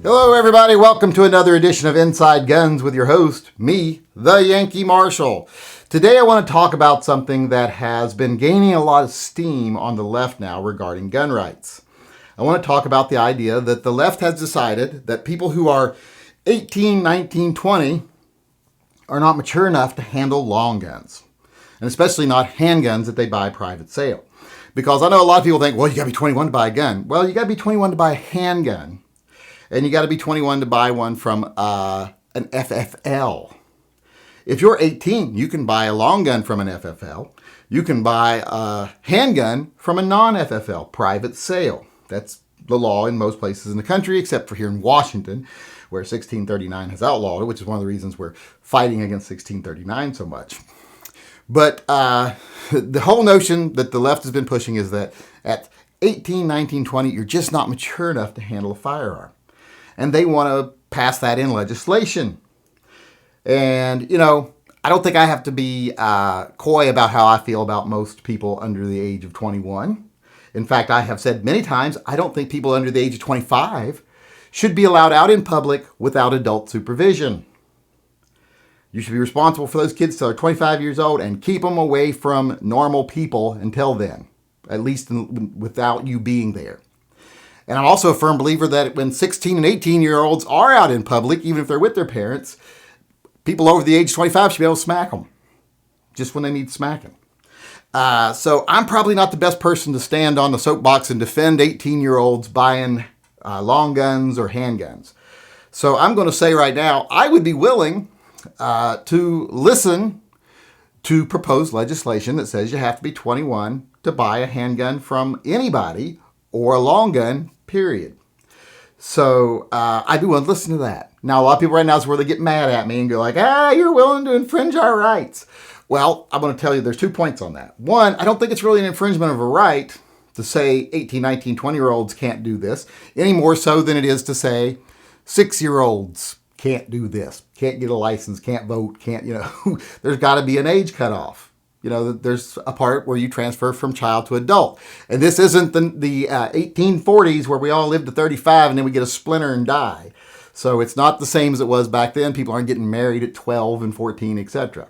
Hello, everybody. Welcome to another edition of Inside Guns with your host, me, the Yankee Marshal. Today I want to talk about something that has been gaining a lot of steam on the left now regarding gun rights. I want to talk about the idea that the left has decided that people who are 18, 19, 20 are not mature enough to handle long guns, and especially not handguns that they buy private sale. Because I know a lot of people think, well, you got to be 21 to buy a gun. Well, you got to be 21 to buy a handgun. And you got to be 21 to buy one from an FFL. If you're 18, you can buy a long gun from an FFL. You can buy a handgun from a non-FFL, private sale. That's the law in most places in the country, except for here in Washington, where 1639 has outlawed it, which is one of the reasons we're fighting against 1639 so much. But the whole notion that the left has been pushing is that at 18, 19, 20, you're just not mature enough to handle a firearm. And they want to pass that in legislation. And, you know, I don't think I have to be coy about how I feel about most people under the age of 21. In fact, I have said many times, I don't think people under the age of 25 should be allowed out in public without adult supervision. You should be responsible for those kids till they're 25 years old and keep them away from normal people until then, at least without you being there. And I'm also a firm believer that when 16 and 18-year-olds are out in public, even if they're with their parents, people over the age of 25 should be able to smack them just when they need smacking. So I'm probably not the best person to stand on the soapbox and defend 18-year-olds buying long guns or handguns. So I'm going to say right now, I would be willing to listen to proposed legislation that says you have to be 21 to buy a handgun from anybody or a long gun, period. So I'd be willing to listen to that. Now, a lot of people right now is where they get mad at me and go like, you're willing to infringe our rights. Well, I'm going to tell you there's 2 points on that. One, I don't think it's really an infringement of a right to say 18, 19, 20-year-olds can't do this, any more so than it is to say 6-year-olds can't do this, can't get a license, can't vote, can't, there's got to be an age cutoff. There's a part where you transfer from child to adult. And this isn't the 1840s where we all lived to 35 and then we get a splinter and die. So it's not the same as it was back then. People aren't getting married at 12 and 14, etc.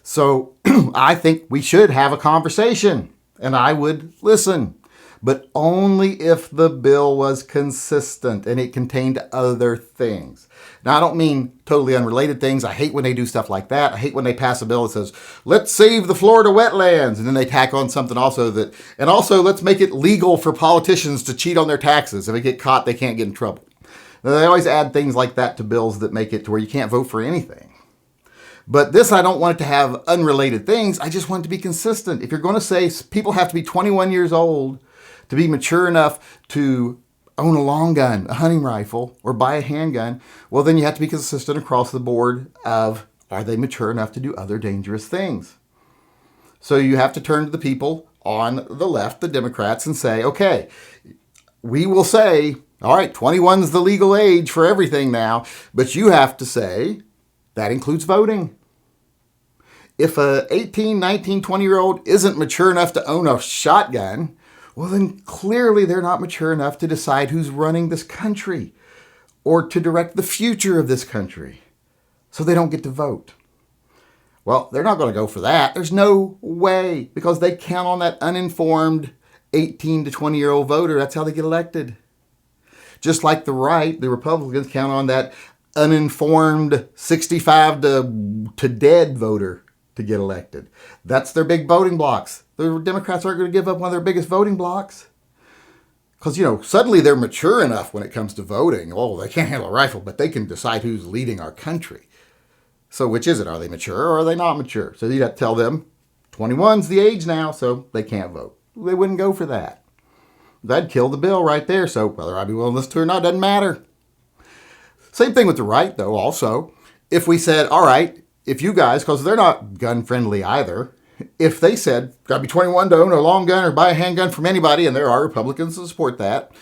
So I think we should have a conversation and I would listen. But only if the bill was consistent and it contained other things. Now, I don't mean totally unrelated things. I hate when they do stuff like that. I hate when they pass a bill that says, let's save the Florida wetlands. And then they tack on something also and also let's make it legal for politicians to cheat on their taxes. If they get caught, they can't get in trouble. Now, they always add things like that to bills that make it to where you can't vote for anything. But this, I don't want it to have unrelated things. I just want it to be consistent. If you're going to say people have to be 21 years old to be mature enough to own a long gun, a hunting rifle, or buy a handgun, well, then you have to be consistent across the board of, are they mature enough to do other dangerous things? So you have to turn to the people on the left, the Democrats, and say, okay, we will say, all right, 21 is the legal age for everything now, but you have to say that includes voting. If a 18, 19, 20-year-old isn't mature enough to own a shotgun, well, then clearly they're not mature enough to decide who's running this country or to direct the future of this country. So they don't get to vote. Well, they're not going to go for that. There's no way, because they count on that uninformed 18 to 20-year-old voter. That's how they get elected. Just like the right, the Republicans count on that uninformed 65 to dead voter to get elected. That's their big voting blocks. The Democrats aren't going to give up one of their biggest voting blocks. Because, suddenly they're mature enough when it comes to voting. Oh, they can't handle a rifle, but they can decide who's leading our country. So which is it? Are they mature or are they not mature? So you have to tell them 21's the age now, so they can't vote. They wouldn't go for that. That'd kill the bill right there. So whether I'd be willing to listen to it or not doesn't matter. Same thing with the right, though, also. If we said, all right, if you guys, because they're not gun-friendly either, if they said, got to be 21 to own a long gun or buy a handgun from anybody, and there are Republicans that support that,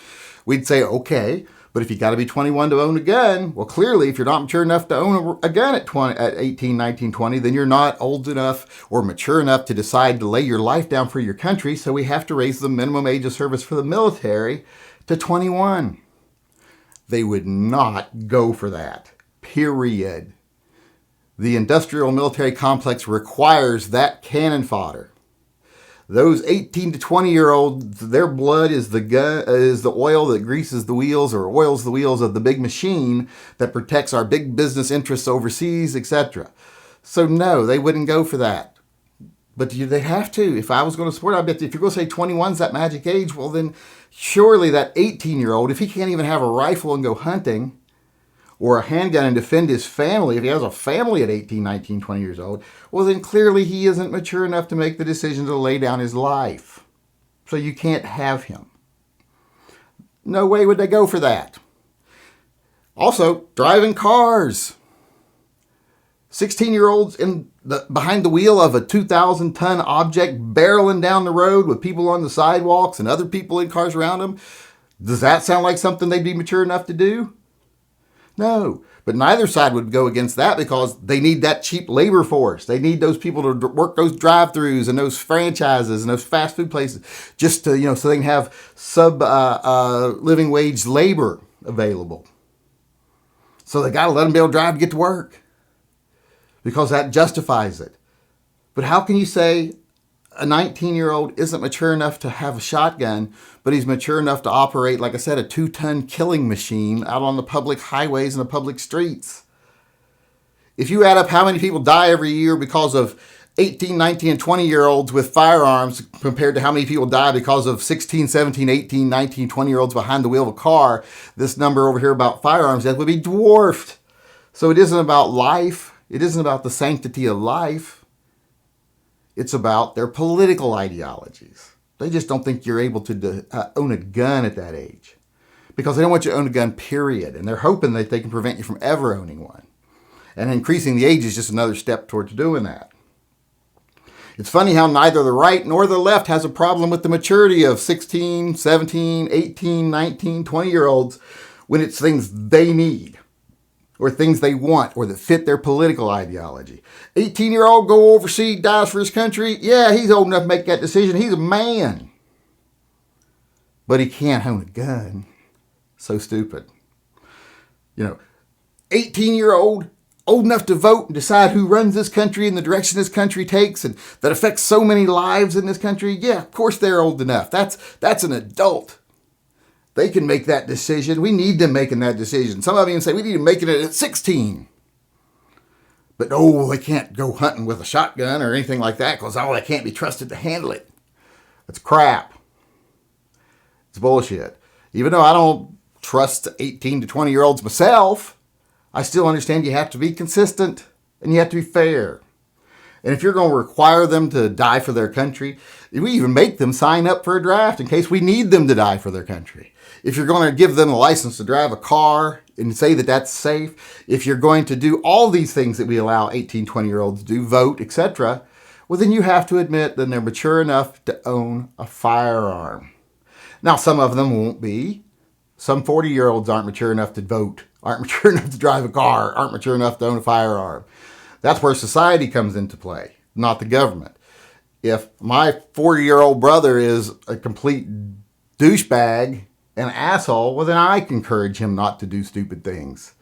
we'd say, okay, but if you got to be 21 to own a gun, well, clearly, if you're not mature enough to own a gun at 18, 19, 20, then you're not old enough or mature enough to decide to lay your life down for your country, so we have to raise the minimum age of service for the military to 21. They would not go for that. Period. The industrial military complex requires that cannon fodder. Those 18 to 20-year-olds, their blood is the oil that greases the wheels or oils the wheels of the big machine that protects our big business interests overseas, etc. So no, they wouldn't go for that. But they have to. If I was going to support, I bet if you're going to say 21's that magic age, well then surely that 18-year-old, if he can't even have a rifle and go hunting, or a handgun and defend his family, if he has a family at 18, 19, 20 years old, well then clearly he isn't mature enough to make the decision to lay down his life. So you can't have him. No way would they go for that. Also, driving cars. 16-year-olds behind the wheel of a 2,000-ton object barreling down the road with people on the sidewalks and other people in cars around them. Does that sound like something they'd be mature enough to do? No, but neither side would go against that because they need that cheap labor force. They need those people to work those drive-thrus and those franchises and those fast food places just to, so they can have living wage labor available. So they got to let them be able to drive to get to work because that justifies it. But how can you say a 19-year-old isn't mature enough to have a shotgun, but he's mature enough to operate, like I said, a 2-ton killing machine out on the public highways and the public streets? If you add up how many people die every year because of 18, 19, and 20-year-olds with firearms compared to how many people die because of 16, 17, 18, 19, 20-year-olds behind the wheel of a car, this number over here about firearms death would be dwarfed. So it isn't about life. It isn't about the sanctity of life. It's about their political ideologies. They just don't think you're able to own a gun at that age because they don't want you to own a gun, period. And they're hoping that they can prevent you from ever owning one. And increasing the age is just another step towards doing that. It's funny how neither the right nor the left has a problem with the maturity of 16, 17, 18, 19, 20-year-olds when it's things they need, or things they want, or that fit their political ideology. 18-year-old go overseas, dies for his country. Yeah, he's old enough to make that decision. He's a man. But he can't own a gun. So stupid. 18-year-old, old enough to vote and decide who runs this country and the direction this country takes and that affects so many lives in this country. Yeah, of course they're old enough. That's an adult. They can make that decision. We need them making that decision. Some of you say we need them making it at 16. But no, they can't go hunting with a shotgun or anything like that because they can't be trusted to handle it. That's crap. It's bullshit. Even though I don't trust 18 to 20-year-olds myself, I still understand you have to be consistent and you have to be fair. And if you're going to require them to die for their country, we even make them sign up for a draft in case we need them to die for their country. If you're going to give them a license to drive a car and say that that's safe, if you're going to do all these things that we allow 18, 20-year-olds to do, vote, etc., well, then you have to admit that they're mature enough to own a firearm. Now, some of them won't be. Some 40-year-olds aren't mature enough to vote, aren't mature enough to drive a car, aren't mature enough to own a firearm. That's where society comes into play, not the government. If my 40-year-old brother is a complete douchebag, an asshole, well, then I can encourage him not to do stupid things.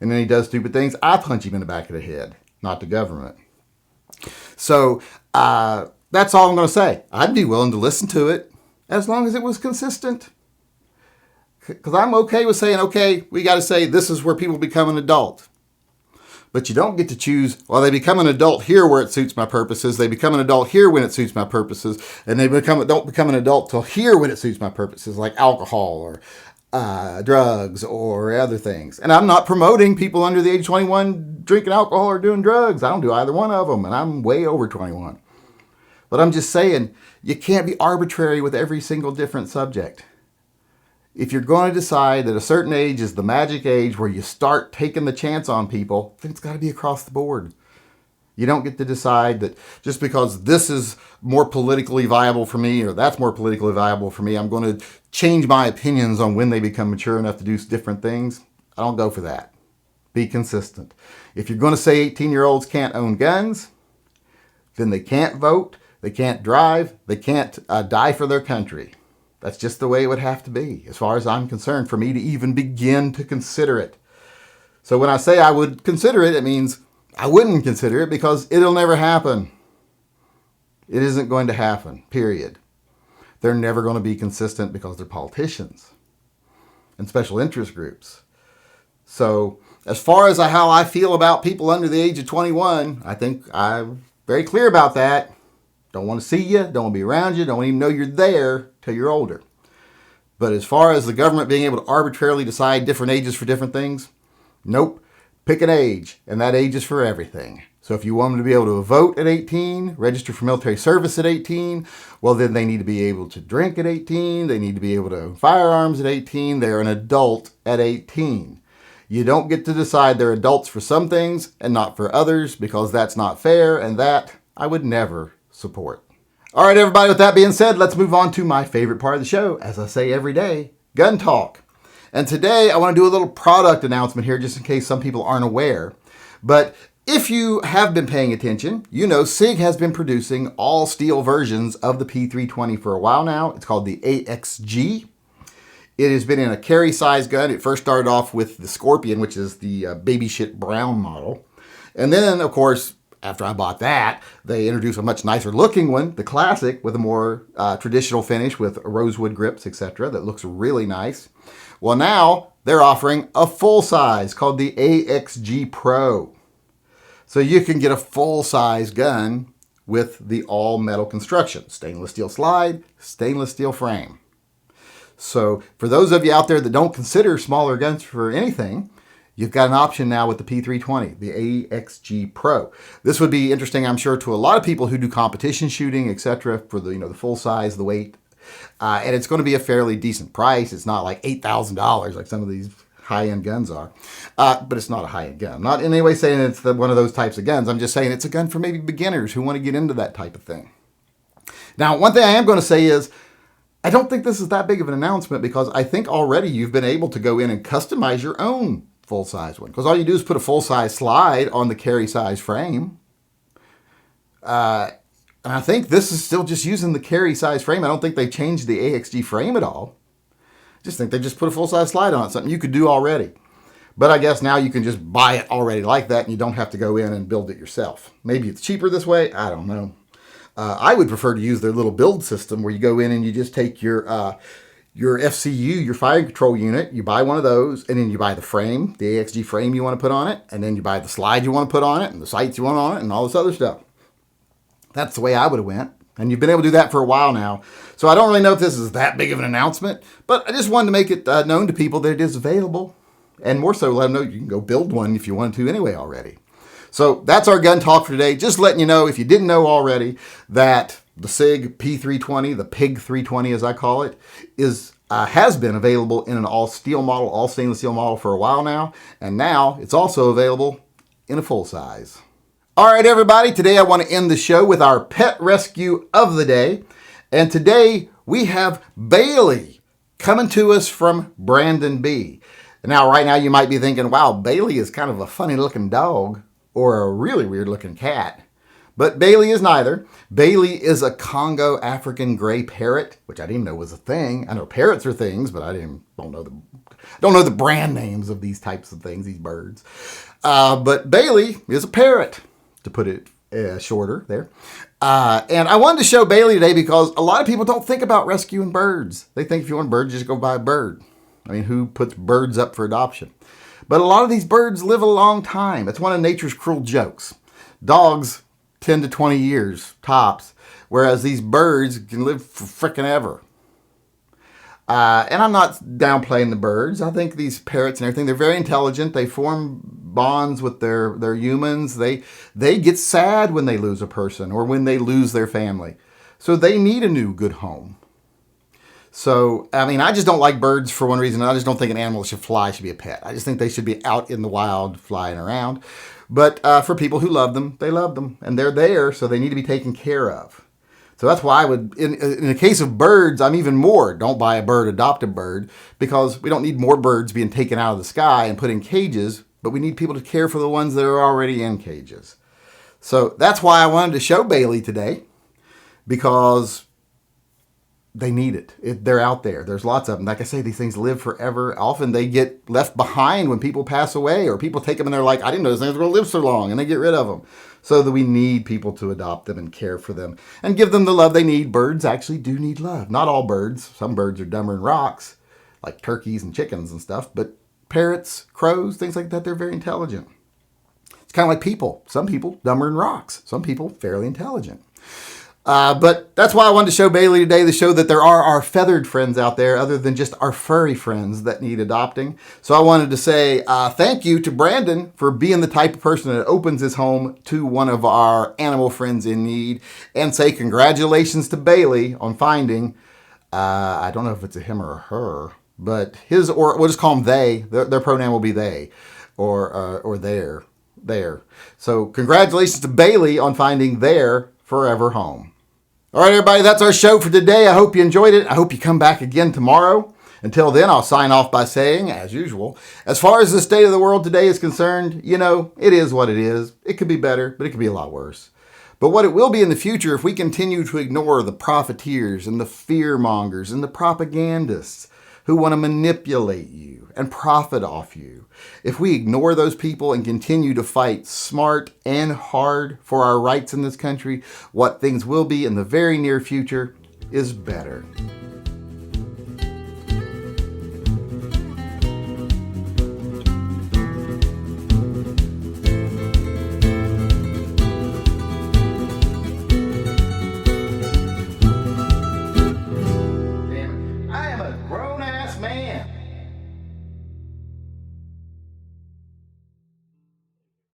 And then he does stupid things, I punch him in the back of the head, not the government. So that's all I'm going to say. I'd be willing to listen to it as long as it was consistent. Because I'm okay with saying, okay, we got to say this is where people become an adult. But you don't get to choose, well, they become an adult here where it suits my purposes. They become an adult here when it suits my purposes. And they don't become an adult till here when it suits my purposes, like alcohol or drugs or other things. And I'm not promoting people under the age of 21 drinking alcohol or doing drugs. I don't do either one of them. And I'm way over 21. But I'm just saying, you can't be arbitrary with every single different subject. If you're going to decide that a certain age is the magic age where you start taking the chance on people, then it's got to be across the board. You don't get to decide that just because this is more politically viable for me or that's more politically viable for me, I'm going to change my opinions on when they become mature enough to do different things. I don't go for that. Be consistent. If you're going to say 18-year-olds can't own guns, then they can't vote, they can't drive, they can't die for their country. That's just the way it would have to be, as far as I'm concerned, for me to even begin to consider it. So when I say I would consider it, it means I wouldn't consider it because it'll never happen. It isn't going to happen, period. They're never going to be consistent because they're politicians and special interest groups. So as far as how I feel about people under the age of 21, I think I'm very clear about that. Don't want to see you, don't want to be around you, don't even know you're there till you're older. But as far as the government being able to arbitrarily decide different ages for different things, nope. Pick an age, and that age is for everything. So if you want them to be able to vote at 18, register for military service at 18, well, then they need to be able to drink at 18. They need to be able to own firearms at 18. They're an adult at 18. You don't get to decide they're adults for some things and not for others, because that's not fair, and that I would never support. All right, everybody, with that being said, let's move on to my favorite part of the show. As I say every day, gun talk. And today I want to do a little product announcement here, just in case some people aren't aware. But if you have been paying attention, you know SIG has been producing all steel versions of the P320 for a while now. It's called the AXG. It has been in a carry size gun. It first started off with the Scorpion, which is the baby shit brown model. And then, of course, after I bought that, they introduced a much nicer looking one, the Classic, with a more traditional finish with rosewood grips, etc. That looks really nice. Well, now they're offering a full size called the AXG Pro. So you can get a full size gun with the all metal construction, stainless steel slide, stainless steel frame. So for those of you out there that don't consider smaller guns for anything, you've got an option now with the P320, the AXG Pro. This would be interesting, I'm sure, to a lot of people who do competition shooting, etc., for the the full size, the weight. And it's going to be a fairly decent price. It's not like $8,000 like some of these high-end guns are. But it's not a high-end gun. I'm not in any way saying it's one of those types of guns. I'm just saying it's a gun for maybe beginners who want to get into that type of thing. Now, one thing I am going to say is I don't think this is that big of an announcement, because I think already you've been able to go in and customize your own full-size one. Because all you do is put a full-size slide on the carry-size frame. And I think this is still just using the carry size frame. I don't think they've changed the AXG frame at all. I just think they just put a full-size slide on it, something you could do already. But I guess now you can just buy it already like that, and you don't have to go in and build it yourself. Maybe it's cheaper this way. I don't know. I would prefer to use their little build system where you go in and you just take your FCU, your fire control unit, you buy one of those, and then you buy the frame, the AXG frame you want to put on it, and then you buy the slide you want to put on it, and the sights you want on it, and all this other stuff. That's the way I would have went. And you've been able to do that for a while now. So I don't really know if this is that big of an announcement, but I just wanted to make it known to people that it is available. And more so, let them know you can go build one if you wanted to anyway already. So that's our gun talk for today. Just letting you know, if you didn't know already, that the SIG P320, the PIG 320 as I call it, has been available in an all steel model, all stainless steel model for a while now. And now it's also available in a full size. All right, everybody, today I want to end the show with our pet rescue of the day. And today we have Bailey coming to us from Brandon B. Now, right now you might be thinking, wow, Bailey is kind of a funny looking dog or a really weird looking cat. But Bailey is neither. Bailey is a Congo African gray parrot, which I didn't even know was a thing. I know parrots are things, but I don't know the brand names of these types of things, these birds. But Bailey is a parrot, to put it shorter there. And I wanted to show Bailey today because a lot of people don't think about rescuing birds. They think if you want a bird, just go buy a bird. I mean, who puts birds up for adoption? But a lot of these birds live a long time. It's one of nature's cruel jokes. Dogs, 10 to 20 years, tops, whereas these birds can live for frickin' ever. And I'm not downplaying the birds. I think these parrots and everything, they're very intelligent. They form bonds with their humans. They get sad when they lose a person or when they lose their family. So they need a new good home. So, I mean, I just don't like birds for one reason. I just don't think an animal should be a pet. I just think they should be out in the wild flying around. But for people who love them, they love them. And they're there, so they need to be taken care of. So that's why I would, in the case of birds, I'm even more, don't buy a bird, adopt a bird, because we don't need more birds being taken out of the sky and put in cages, but we need people to care for the ones that are already in cages. So that's why I wanted to show Bailey today, because they need it. They're out there. There's lots of them. Like I say, these things live forever. Often they get left behind when people pass away, or people take them and they're like, I didn't know these things were going to live so long, and they get rid of them. So that we need people to adopt them and care for them and give them the love they need. Birds actually do need love. Not all birds. Some birds are dumber than rocks, like turkeys and chickens and stuff. But parrots, crows, things like that, they're very intelligent. It's kind of like people. Some people dumber than rocks. Some people fairly intelligent. But that's why I wanted to show Bailey today, to show that there are our feathered friends out there other than just our furry friends that need adopting. So I wanted to say thank you to Brandon for being the type of person that opens his home to one of our animal friends in need, and say congratulations to Bailey on finding, I don't know if it's a him or a her, but his, or we'll just call them they. Their pronoun will be they or their. So congratulations to Bailey on finding their forever home. All right, everybody, that's our show for today. I hope you enjoyed it. I hope you come back again tomorrow. Until then, I'll sign off by saying, as usual, as far as the state of the world today is concerned, it is what it is. It could be better, but it could be a lot worse. But what it will be in the future, if we continue to ignore the profiteers and the fear-mongers and the propagandists who want to manipulate you and profit off you, if we ignore those people and continue to fight smart and hard for our rights in this country, what things will be in the very near future is better.